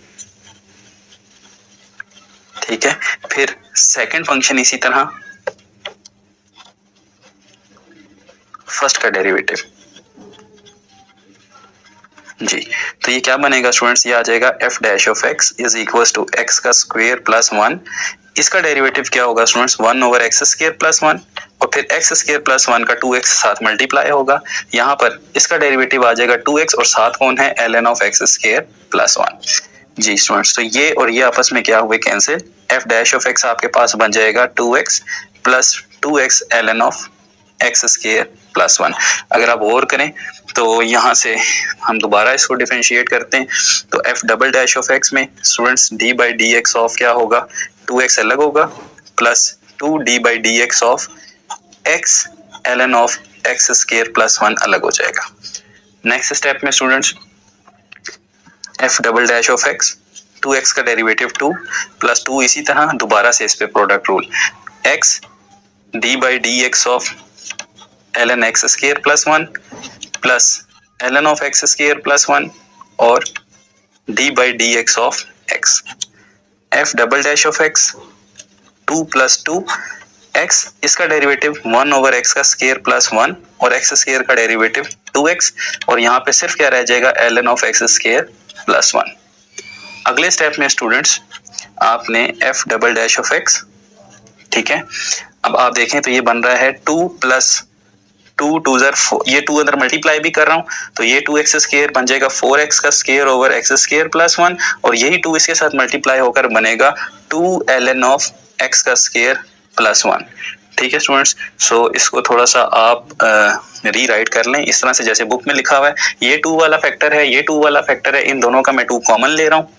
ठीक है, फिर सेकंड फंक्शन इसी तरह फर्स्ट का डेरिवेटिव। जी, तो ये क्या बनेगा स्टूडेंट्स, ये आ जाएगा f dash of x is equals to x का स्क्वायर प्लस 1, इसका डेरिवेटिव क्या होगा students 1 over x square plus 1 और फिर x स्क्वायर प्लस 1 का 2x साथ मल्टीप्लाई होगा, यहाँ पर इसका डेरिवेटिव आ जाएगा 2x और साथ कौन है ln of x square plus 1। जी स्टूडेंट्स, तो ये और ये आपस में क्या हुए cancel, f dash of x आपके पास बन जाएगा 2x plus 2x ln of x square plus 1। अगर आप और करें तो यहाँ से हम दोबारा इसको डिफरेंशिएट करते हैं, तो f double dash of x में students d by D x of क्या होगा, 2x अलग होगा plus 2d by D x of x ln of x square plus 1 अलग हो जाएगा। नेक्स्ट स्टेप में students f double dash of x, 2x का डेरिवेटिव 2 प्लस 2 इसी तरह दोबारा से इस पे product rule, x d by D x of ln x square plus 1 plus ln of x square plus 1 और d by D x of x। f double dash of x 2 plus 2 x, इसका डेरिवेटिव 1 ओवर x का स्क्वायर प्लस 1 और x स्क्वायर का डेरिवेटिव 2x और यहाँ पे सिर्फ क्या रह जाएगा ln of x square plus 1। अगले स्टेप में स्टूडेंट्स आपने f double dash of x, ठीक है, अब आप देखें तो ये बन रहा है 2 प्लस 2 2 4, ये 2 अंदर मल्टीप्लाई भी कर रहा हूँ तो ये 2x स्क्वायर बन जाएगा 4x का square over x square plus 1 और यही 2 इसके साथ मल्टीप्लाई होकर बनेगा 2 ln ऑफ x का स्क्वायर प्लस 1। ठीक है स्टूडेंट्स, सो इसको थोड़ा सा आप री राइट कर लें इस तरह से जैसे बुक में लिखा हुआ है। ये 2 वाला फैक्टर है, ये 2 वाला फैक्टर है, इन दोनों का मैं 2 कॉमन ले रहा हूँ।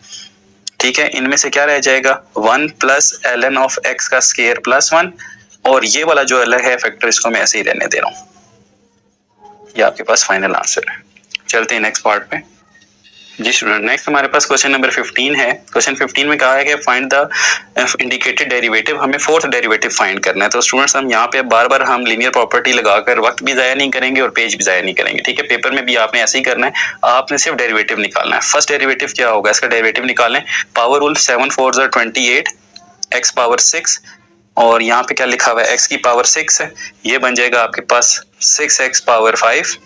ठीक है, इनमें से क्या रह जाएगा 1 प्लस ln ऑफ x का स्क्वायर प्लस 1 और ये वाला जो अलग है फैक्टर इसको मैं ऐसे ही रहने दे रहा हूँ। ये आपके पास फाइनल आंसर है। चलते हैं नेक्स्ट पार्ट पे। जी स्टूडेंट, नेक्स्ट हमारे पास क्वेश्चन नंबर 15 है। क्वेश्चन 15 में कहा है कि फाइंड द इंडिकेटेड डेरिवेटिव, हमें फोर्थ डेरिवेटिव फाइंड करना है। तो स्टूडेंट्स हम यहाँ पे बार बार हम लीनियर प्रॉपर्टी लगाकर वक्त भी जाया नहीं करेंगे और पेज भी जाया नहीं करेंगे। ठीक है, पेपर में भी आपने ऐसे ही करना है, आपने सिर्फ डेरिवेटिव निकालना है। फर्स्ट डेरिवेटिव क्या होगा, इसका डेरिवेटिव निकालें, पावर रूल 7 4 28 x पावर 6 और यहाँ पे क्या लिखा हुआ है x की पावर 6 है, ये बन जाएगा आपके पास 6x पावर 5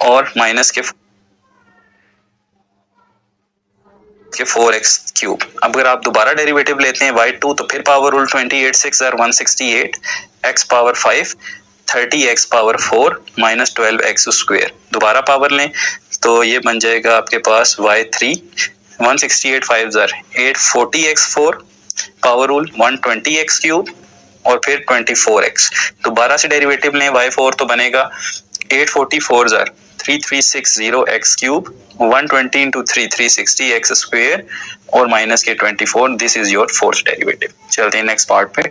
और माइनस के के 4x क्यूब। अब अगर आप दोबारा डेरिवेटिव लेते हैं y2 तो फिर power rule 28 6 168 x power 5 30x power 4 minus 12x square. दोबारा पावर लें तो ये बन जाएगा आपके पास y3 168 5 840x 4 power rule 120x cube और फिर 24x। दोबारा से डेरिवेटिव लें y4 तो बनेगा 844 3360x cube 120 into 360x square और माइनस के 24। This is your fourth derivative. चलते हैं नेक्स्ट पार्ट पे।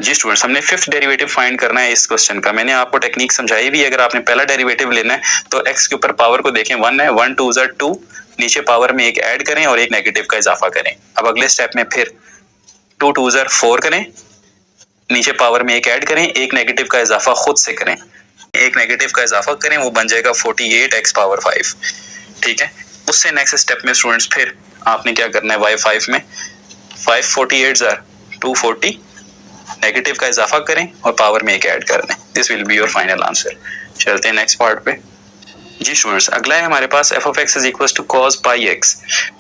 जी स्टूडेंट्स, हमने फिफ्थ डेरिवेटिव फाइंड करना है इस क्वेश्चन का। मैंने आपको टेक्निक समझाई भी। अगर आपने पहला डेरिवेटिव लेना है तो x के ऊपर पावर को देखें 1 है, 1 2 ज़ा 2, नीचे पावर में एक ऐड करें और एक नेगेटिव का इजाफा करें। अब अगले स्टेप में फिर 2 2 ज़ा 4 करें, नीचे पावर में एक ऐड करें, एक नेगेटिव का इजाफा खुद से करें, एक नेगेटिव का इजाफा करें, वो बन जाएगा 48x पावर 5। ठीक है, उससे नेक्स्ट स्टेप में स्टूडेंट्स फिर आपने क्या करना है y5 में 5 48 ज़ा 240, नेगेटिव का इजाफा करें और पावर में एक ऐड कर दें। This will be your final answer. चलते हैं नेक्स्ट पार्ट पे। जी स्टूडेंट्स, अगला है हमारे पास f of x is equal to cos pi x।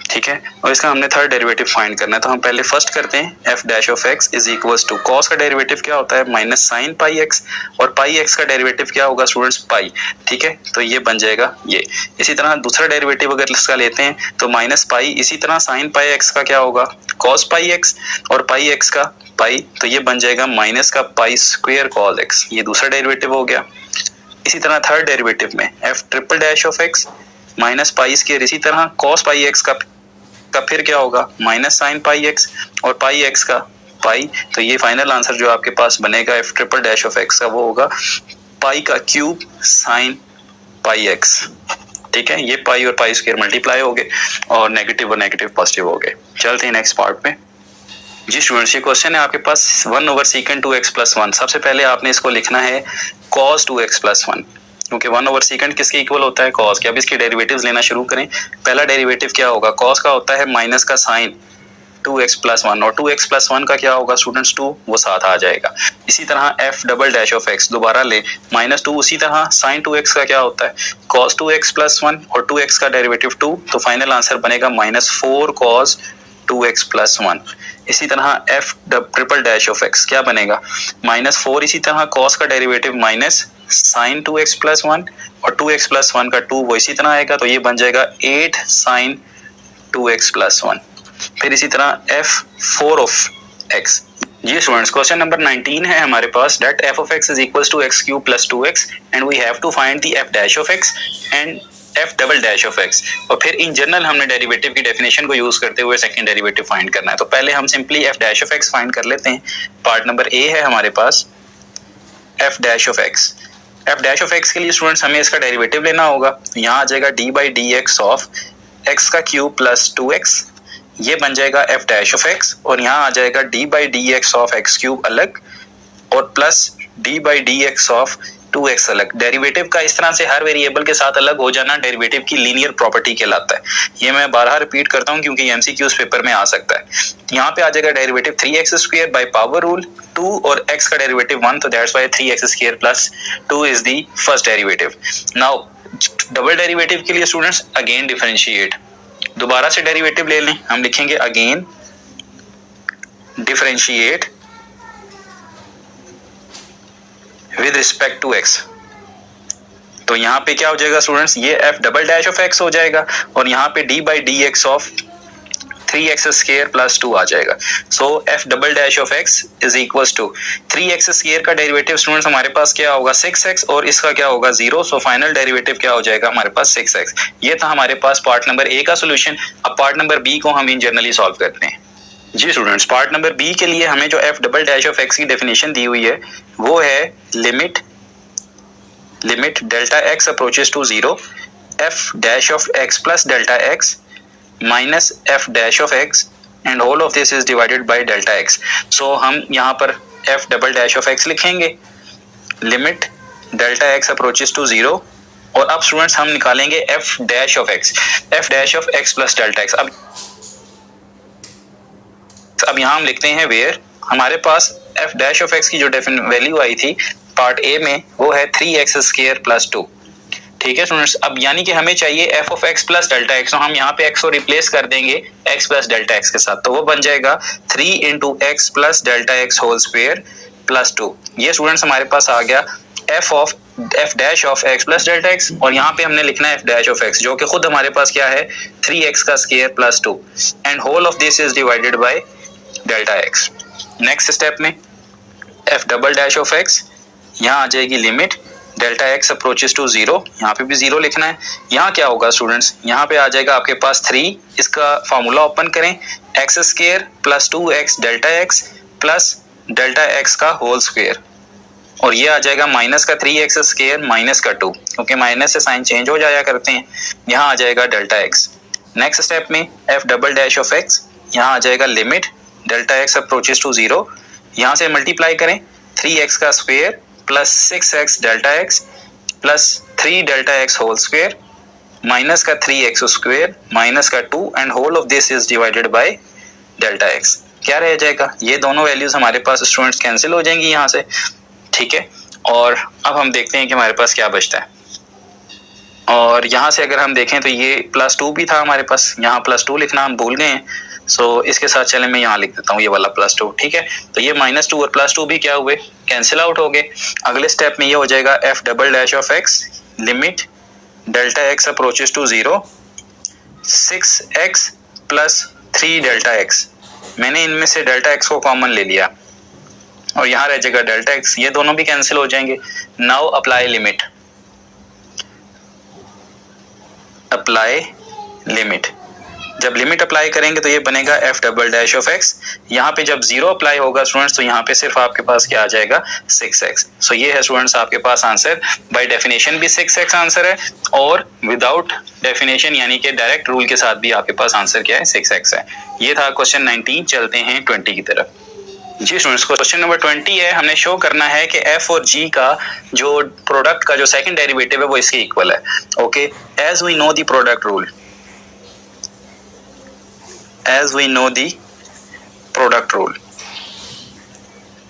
ठीक है, और इसका हमने थर्ड डेरिवेटिव फाइंड करना है। तो हम पहले फर्स्ट करते हैं f dash of x is equal to cos का डेरिवेटिव क्या होता है माइनस साइन पाई x, और पाई x का डेरिवेटिव क्या होगा स्टूडेंट्स पाई। ठीक है, तो ये बन जाएगा ये। इसी तरह दूसरा डेरिवेटिव अगर इसका लेते हैं तो माइनस पाई, इसी तरह साइन पाई x का क्या होगा cos पाई x, और पाई x का पाई, तो ये बन जाएगा माइनस का पाई स्क्वायर cos x। ये दूसरा डेरिवेटिव हो गया। इसी तरह थर्ड डेरिवेटिव में f triple dash of x minus pi square, इसी तरह cos पाई x का फिर क्या होगा माइनस साइन पाई x और पाई x का पाई। तो ये फाइनल आंसर जो आपके पास बनेगा f triple dash of x का वो होगा पाई का क्यूब साइन पाई x। ठीक है, ये पाई और पाई स्क्वायर मल्टीप्लाई हो गए और नेगेटिव पॉजिटिव हो गए। चलते हैं नेक्स्ट पार्ट पे। जी स्टूडेंट्स, ये क्वेश्चन है आपके पास 1 ओवर सीकेंड 2x प्लस 1। सबसे पहले आपने इसको लिखना है cos 2x प्लस 1, क्योंकि 1 ओवर सीकेंड किसके इक्वल होता है cos के। अब इसके डेरिवेटिव्स लेना शुरू करें। पहला डेरिवेटिव क्या होगा cos का होता है माइनस का साइन 2x प्लस 1, और 2x प्लस 1 का क्या होगा स्टूडेंट्स 2, वो साथ आ जाएगा। इसी तरह f double dash of x दोबारा ले माइनस 2, उसी तरह साइन 2x का क्या होता है cos 2x प्लस 1 और 2x का डेरिवेटिव 2, तो फाइनल आंसर बनेगा माइनस 4 cos 2x प्लस 1। इसी तरह f triple dash of x क्या बनेगा माइनस 4, इसी तरह cos का derivative minus sign 2x plus 1 और 2x प्लस 1 का 2 वो इसी तरह आएगा, तो ये बन जाएगा 8 साइन 2x प्लस 1। फिर इसी तरह f 4 ऑफ x। जी स्टूडेंट्स, क्वेश्चन नंबर 19 है हमारे पास that f of x is equals to x cube plus 2x and we have to find the f dash of x and f double dash of x। और फिर इन जनरल हमने डेरिवेटिव की डेफिनेशन को यूज करते हुए सेकंड डेरिवेटिव फाइंड करना है। तो पहले हम simply f dash of x find कर लेते हैं। पार्ट नंबर a है हमारे पास f dash of x। f dash of x के लिए स्टूडेंट्स हमें इसका डेरिवेटिव लेना होगा। यहाँ आ जाएगा d by D x of x का क्यूब प्लस 2x, ये बन जाएगा f डैश ऑफ x, और यहाँ आ जाएगा d by D x of x cube अलग और plus d by D x of 2x अलग। डेरिवेटिव का इस तरह से हर वेरिएबल के साथ अलग हो जाना डेरिवेटिव की लीनियर प्रॉपर्टी कहलाता है। ये मैं बारहा रिपीट करता हूँ क्योंकि एमसीक्यूज पेपर में आ सकता है। यहाँ पे आ जाएगा derivative 3x square by power rule 2 और x का डेरिवेटिव 1, तो that's why 3x square plus 2 is the first derivative. Now double derivative के लिए स्टूडेंट्स अगेन डिफरेंशिएट, दोबारा से डेरिवेटिव ले लें। हम लिखेंगे again differentiate with respect to x। तो यहाँ पे क्या हो जाएगा स्टूडेंट्स, ये f double dash of x हो जाएगा और यहाँ पे d by D x of 3x square plus 2 आ जाएगा। So f double dash of x is equals to 3x square का डेरिवेटिव स्टूडेंट्स हमारे पास क्या होगा 6x और इसका क्या होगा 0। सो फाइनल डेरिवेटिव क्या हो जाएगा हमारे पास 6x। ये था हमारे पास पार्ट नंबर a का सोल्यूशन। अब पार्ट नंबर b को हम इन जनरली सॉल्व करते हैं। जी स्टूडेंट्स, पार्ट नंबर बी के लिए हमें जो f double dash of x की डेफिनेशन दी हुई है वो है limit delta x approaches to 0 f dash of x plus delta x minus f dash of x and all of this is divided by delta x। सो हम यहाँ पर f double dash of x लिखेंगे limit delta x approaches to 0, और अब स्टूडेंट्स हम निकालेंगे f dash of x plus delta x। अब यहाँ हम लिखते हैं वेयर हमारे पास f डैश ऑफ x की जो वैल्यू आई थी पार्ट ए में वो है 3x स्क्वायर प्लस 2। ठीक है स्टूडेंट्स। अब यानी कि हमें चाहिए F of x plus delta x, तो हम यहाँ पे एक्स को रिप्लेस कर देंगे एक्स प्लस डेल्टा एक्स के साथ, तो वो बन जाएगा 3 into x plus delta x whole square plus 2। ये स्टूडेंट्स हमारे पास आ गया f dash of x plus delta x, और यहाँ पे हमने लिखना है एफ डैश ऑफ एक्स, जो कि खुद हमारे पास क्या है 3x का square plus 2, and whole of this is divided by delta x. Next step में F double dash of x, यहाँ आ जाएगी limit delta x approaches to 0, यहाँ पे भी 0 लिखना है। यहाँ क्या होगा स्टूडेंट्स, यहाँ पे आ जाएगा आपके पास 3, इसका फॉर्मूला ओपन करें, x square plus 2x delta x plus delta x का होल स्क्वायर, और ये आ जाएगा माइनस का 3x स्क्वायर माइनस का 2, क्योंकि माइनस से साइन चेंज हो जाया करते हैं। यहाँ आ जाएगा डेल्टा एक्स। नेक्स्ट स्टेप में F double dash of x, यहाँ आ जाएगा limit delta x approaches to 0, यहाँ से मल्टीप्लाई करें 3x का square plus 6x delta x plus 3 delta x whole square minus का 3x स्क्वायर माइनस का 2, and whole of this is divided by delta x. क्या रह जाएगा, ये दोनों वैल्यूज हमारे पास स्टूडेंट्स कैंसिल हो जाएंगी यहाँ से, ठीक है। और अब हम देखते हैं कि हमारे पास क्या बचता है, और यहाँ से अगर हम देखें तो ये प्लस 2 भी था हमारे पास, यहाँ प्लस 2 लिखना हम भूल गए हैं, सो इसके साथ चले मैं यहाँ लिख देता हूँ ये वाला प्लस 2, ठीक है। तो ये माइनस 2 और प्लस 2 भी क्या हुए, कैंसिल आउट हो गए। अगले स्टेप में ये हो जाएगा f double dash of x, limit delta x approaches to 0, 6x plus 3 delta x, मैंने इनमें से डेल्टा एक्स को कॉमन ले लिया, और यहाँ रह जाएगा डेल्टा एक्स, ये दोनों भी कैंसिल हो जाएंगे। Now apply limit, apply limit, जब लिमिट अप्लाई करेंगे तो ये बनेगा F double dash of x, यहाँ पे जब 0 अप्लाई होगा स्टूडेंट्स तो यहाँ पे सिर्फ आपके पास क्या आ जाएगा 6x। सो ये है स्टूडेंट्स आपके पास आंसर, बाय डेफिनेशन भी 6x आंसर है, और विदाउट डेफिनेशन यानी कि डायरेक्ट रूल के साथ भी आपके पास आंसर क्या है 6x है। ये था क्वेश्चन 19। चलते हैं 20 की तरफ। जी स्टूडेंट्स, क्वेश्चन नंबर 20 है, हमने शो करना है कि f और g का जो प्रोडक्ट का जो सेकंड डेरिवेटिव है वो इसके इक्वल है। Okay, as we know the product rule, as we know the product rule,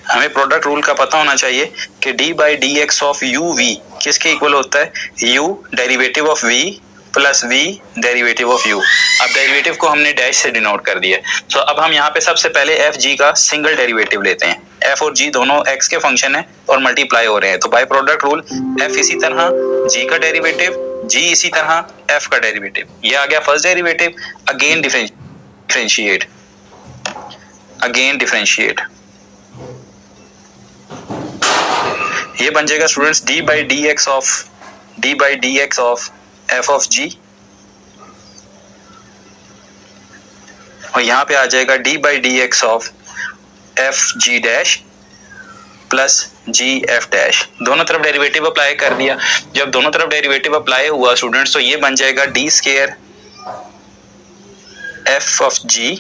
हमें प्रोडक्ट रूल का पता होना चाहिए कि d by D x of u v किसके इक्वल होता है, u derivative of v plus v derivative of u। अब डेरिवेटिव को हमने डैश से डिनोट कर दिया, तो अब हम यहाँ पे सबसे पहले एफ जी का सिंगल डेरिवेटिव लेते हैं। f और g दोनों x के फंक्शन है और मल्टीप्लाई हो रहे हैं, तो बाय प्रोडक्ट रूल f इसी तरह g का डेरिवेटिव, g इसी तरह f का डेरिवेटिव, ये आ गया first derivative. Again differentiate, again differentiate, ये बन जाएगा students d by D x of f of g, और यहाँ पे आ जाएगा d by D x of f g dash plus g f dash. दोनों तरफ डेरिवेटिव अप्लाई कर दिया, जब दोनों तरफ डेरिवेटिव अप्लाई हुआ स्टूडेंट्स तो ये बन जाएगा d square f of g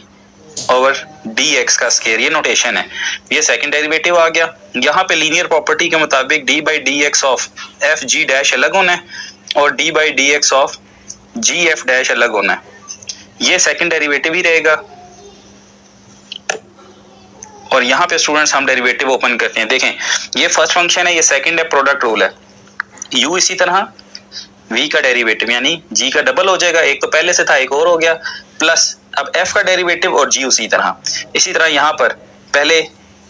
over dx का स्क्वायर, ये नोटेशन है। ये सेकंड डेरिवेटिव आ गया। यहाँ पे लीनियर प्रॉपर्टी के मुताबिक d by D x of f g dash अलग होना है और d by D x of g f dash अलग होना है, ये सेकंड डेरिवेटिव ही रहेगा। और यहाँ पे स्टूडेंट्स हम डेरिवेटिव ओपन करते हैं, देखें ये फर्स्ट फंक्शन है, ये सेकंड है, प्रोडक्ट रूल है, u इसी तरह v का डेरिवेटिव यानी g का डबल हो जाएगा, एक तो पहले से था एक और हो गया, प्लस अब f का डेरिवेटिव और g उसी तरह। इसी तरह यहाँ पर पहले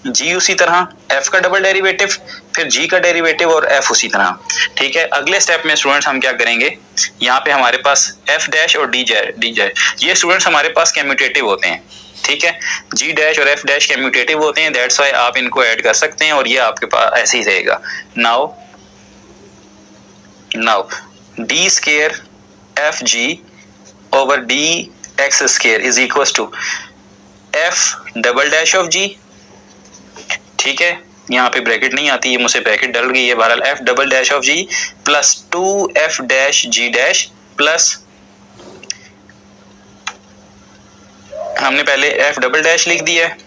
g उसी तरह, f का डबल डेरिवेटिव, फिर g का डेरिवेटिव और f उसी तरह, ठीक है। अगले स्टेप में स्टूडेंट्स हम क्या करेंगे, यहाँ पे हमारे पास f डैश और d डैश, ये स्टूडेंट्स हमारे पास कम्यूटेटिव होते हैं, ठीक है। g डैश और f डैश कम्यूटेटिव होते हैं, दैट्स व्हाई आप इनको ऐड कर सकते हैं और ये आपके पास ऐसे ही रहेगा। Now d square f g over d x square is equal to f double dash of g, ठीक है। यहाँ पे ब्रैकेट नहीं आती है, मुझसे ब्रैकेट डल गई है, बहरहाल f double dash of g plus 2f dash g dash plus, हमने पहले f डबल डैश लिख दिया है,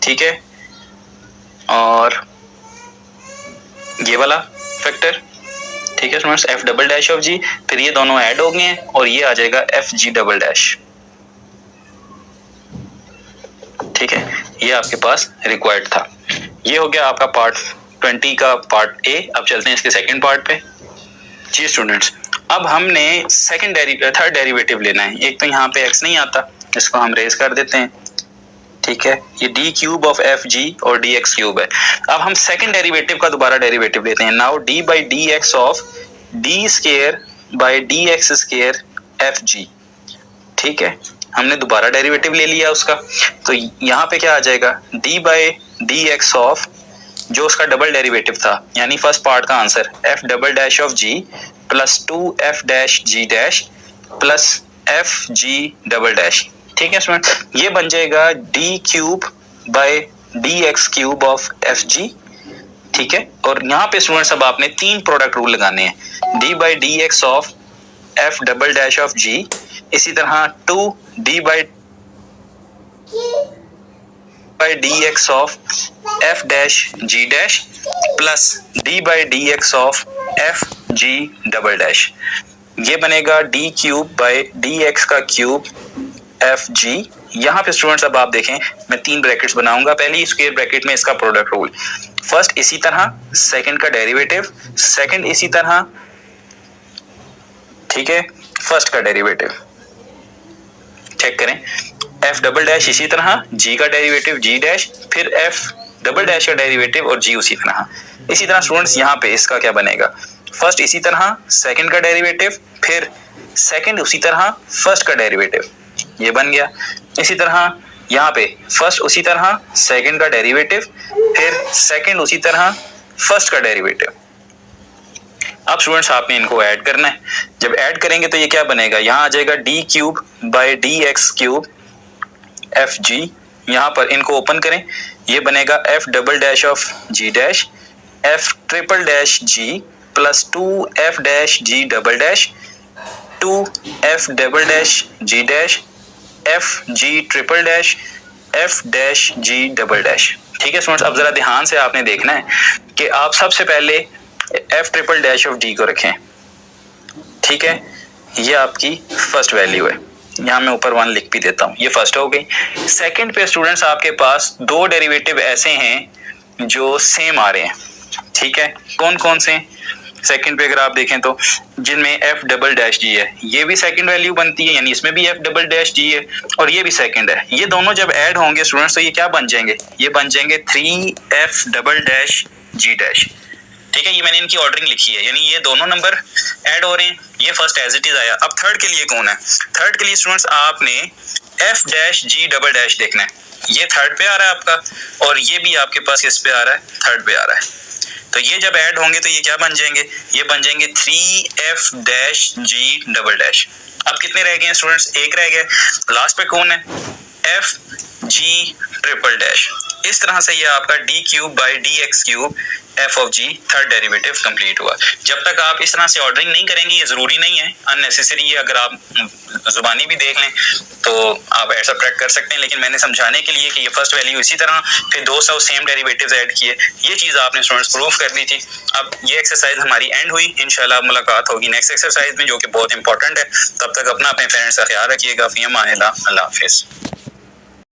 ठीक है, और ये वाला फैक्टर, ठीक है students, f double dash of g, फिर ये दोनों ऐड हो गए हैं और ये आ जाएगा f g डबल डैश, ठीक है। ये आपके पास रिक्वायर्ड था। ये हो गया आपका पार्ट 20 का पार्ट ए। अब चलते हैं इसके सेकंड पार्ट पे। जी स्टूडेंट्स, अब हमने थर्ड डेरिवेटिव लेना है। एक तो यहाँ पे x नहीं आता, इसको हम रेज कर देते हैं, ठीक है। ये D cube of F G और डी एक्स क्यूब है। अब हम सेकंड डेरिवेटिव का दोबारा डेरिवेटिव लेते हैं। Now D by D x of D square by D x square F g, ठीक है। हमने दोबारा डेरिवेटिव ले लिया उसका, तो यहाँ पे क्या आ जाएगा, d by D x of जो उसका डबल डेरिवेटिव था, यानी फर्स्ट पार्ट का answer f double dash of g plus 2 F dash ji dash plus f ji double dash, ठीक है स्टूडेंट। ये बन जाएगा D cube by d x cube of F g, ठीक है। और यहाँ पे स्टूडेंट्स अब आपने तीन प्रोडक्ट रूल लगाने हैं, D by D x of F double dash of G, इसी तरह 2 D by D x of F dash ji dash plus D by D x of F G double dash. ये बनेगा D cube by D X का क्यूब एफ जी। यहाँ पे स्टूडेंट्स अब आप देखें, मैं तीन ब्रैकेट्स बनाऊंगा, पहली स्क्वायर ब्रैकेट में इसका प्रोडक्ट रूल, फर्स्ट इसी तरह, सेकंड का डेरिवेटिव, सेकंड इसी तरह, ठीक है, फर्स्ट का डेरिवेटिव चेक करें, एफ डबल डैश इसी तरह, जी का डेरिवेटिव जी डैश, फिर एफ डबल डैश का डेरिवेटिव और जी उसी तरह। इसी तरह स्टूडेंट्स यहाँ पे इसका क्या बनेगा, फर्स्ट इसी तरह, सेकंड का डेरिवेटिव, फिर सेकंड उसी तरह, फर्स्ट का डेरिवेटिव, ये बन गया। इसी तरह यहाँ पे फर्स्ट उसी तरह, सेकंड का डेरिवेटिव, फिर सेकंड उसी तरह, फर्स्ट का डेरिवेटिव। अब स्टूडेंट्स आपने इनको ऐड करना है, जब ऐड करेंगे तो ये क्या बनेगा, यहाँ आ जाएगा D cube by D x cube F G. यहाँ पर इनको ओपन करें, ये बनेगा F double dash of G dash F triple dash G plus 2 F dash G double dash 2 F double dash ji dash F G triple dash F dash G double dash, ठीक है स्टूडेंट्स। अब जरा ध्यान से आपने देखना है कि आप सबसे पहले F triple dash of D को रखें, ठीक है, ये आपकी फर्स्ट वैल्यू है, यहाँ मैं ऊपर 1 लिख भी देता हूँ, ये फर्स्ट हो गई। सेकंड पे स्टूडेंट्स आपके पास दो डेरिवेटिव ऐसे हैं जो सेम आ रहे हैं, ठीक है, कौन कौन से, सेकंड पे अगर आप देखें तो जिनमें एफ डबल डैश जी है, ये भी सेकंड वैल्यू बनती है, यानी इसमें भी एफ डबल डैश जी है और ये भी सेकंड है। ये दोनों जब ऐड होंगे स्टूडेंट्स तो ये क्या बन जाएंगे, ये बन जाएंगे 3 एफ डबल डैश जी डैश, ठीक है। ये मैंने इनकी ऑर्डरिंग लिखी है, यानी ये दोनों नंबर ऐड हो रहे हैं, ये फर्स्ट एज इट इज आया। अब थर्ड के लिए कौन है, थर्ड के लिए स्टूडेंट्स आपने F dash G double dash देखना है, ये थर्ड पे आ रहा है आपका और ये भी आपके पास किस पे आ रहा है, थर्ड पे आ रहा है। तो ये जब ऐड होंगे तो ये क्या बन जाएंगे, ये बन जाएंगे 3 F dash G double dash. अब कितने रह गए हैं स्टूडेंट्स, एक रह गए, लास्ट पे कौन है, एफ जी ट्रिपल डैश। इस तरह से ये आपका D cube by D x cube F of G third derivative complete हुआ। जब तक आप इस तरह से ऑर्डरिंग नहीं करेंगे, ये जरूरी नहीं है, अननेसेसरी है, अगर आप जुबानी भी देख लें तो आप ऐसा ट्रैक कर सकते हैं, लेकिन मैंने समझाने के लिए कि ये फर्स्ट वैल्यू इसी तरह, फिर 200 सेम डेरिवेटिव्स ऐड किए, ये चीज़ आपने स्टूडेंट्स प्रूफ करनी थी। अब ये एक्सरसाइज हमारी एंड हुई, इंशाल्लाह मुलाकात होगी नेक्स्ट एक्सरसाइज में जो कि बहुत इंपॉर्टेंट है। तब तक अपना अपने पेरेंट्स का ख्याल रखिएगा। फ़ी अमान अल्लाह, अल्लाह हाफिज़।